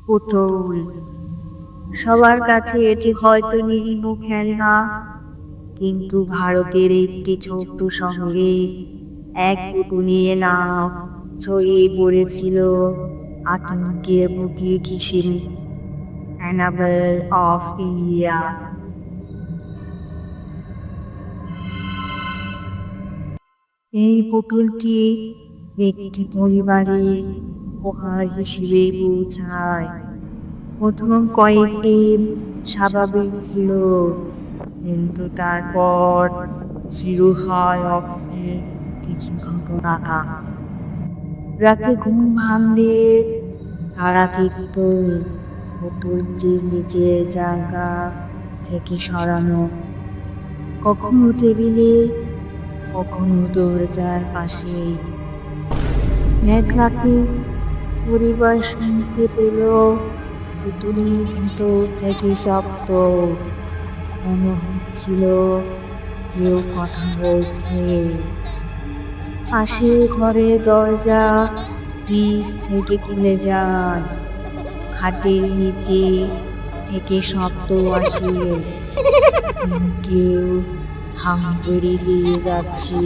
পুতুল। সবার কাছে এটি হয়তো নিরীহ খেলনা, কিন্তু ভারতের একটি ছোট্ট শহরে এক পুতুলের নাম ছড়িয়ে পড়েছিল আতঙ্কের প্রতীক হিসেবে, অ্যানাবেল অফ ইন্ডিয়া। এই পুতুলটি একটি পরিবারে উপহার হিসেবে পৌঁছায়। প্রথম কয়েকদিন স্বাভাবিক ছিল, কিন্তু তারপর শুরু হয় অদ্ভুত কিছু ঘটনা। রাতে ঘুম ভাঙলে তারা দেখত পুতুলটি নিজের জায়গা থেকে সরানো, কখনো টেবিলে, কখনো দরজার পাশে। এক রাতে পরিবার শুনতে পেল পুতুলের ভিতর থেকে শব্দ, মনে হচ্ছিল কেউ কথা বলছে। পাশের ঘরের দরজা নিচ থেকে খুলে যায়, খাটের নিচে থেকে শব্দ আসে, যেন কেউ হামাগুড়ি দিয়ে যাচ্ছে।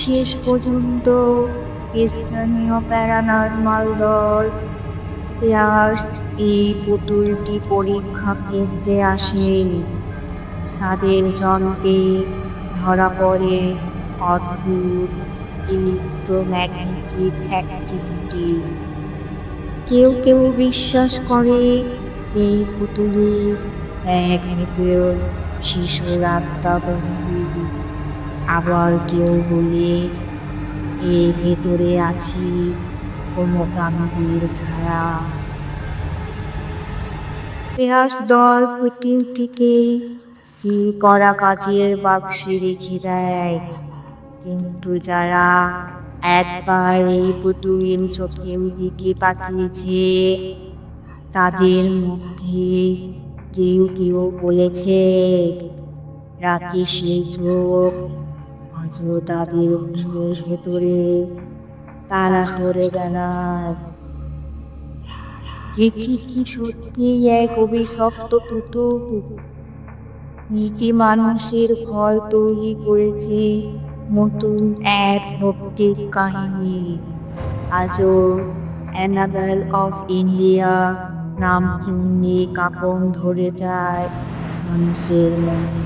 শেষ পর্যন্ত স্থানীয় প্যারানর্মাল দল পিয়ার্স এই পুতুলটি পরীক্ষা করতে আসে। তাদের যন্ত্রে ধরা পড়ে অদ্ভুত ইলেকট্রোম্যাগনেটিক অ্যাক্টিভিটি। কেউ কেউ বিশ্বাস করে এই পুতুলে এক ভেতর শিশুর আত্মা বন্দী, আবার কেউ বলে এর ভেতরে আছে কোনো দানবীর ছায়া। পিয়ার্স দল পুতুলটিকে সিল করা কাচের বাক্সে রেখে দেয়, কিন্তু যারা একবার এই পুতুলের চোখের দিকে তাকিয়েছে তাদের মধ্যে কেউ কেউ বলেছে রাতে সেই চোখ আজও তাদের মনের ভেতরে তালা ধরে বেড়ায়। এটি কি সত্যি এক অভিশপ্ত পুতুল, নীতি মানুষের ভয় তৈরি করেছে নতুন এক ভক্তির কাহিনী? আজও অ্যানাবেল অফ ইন্ডিয়া নাম শুনলে কাঁপন ধরে যায় মানুষের মনে।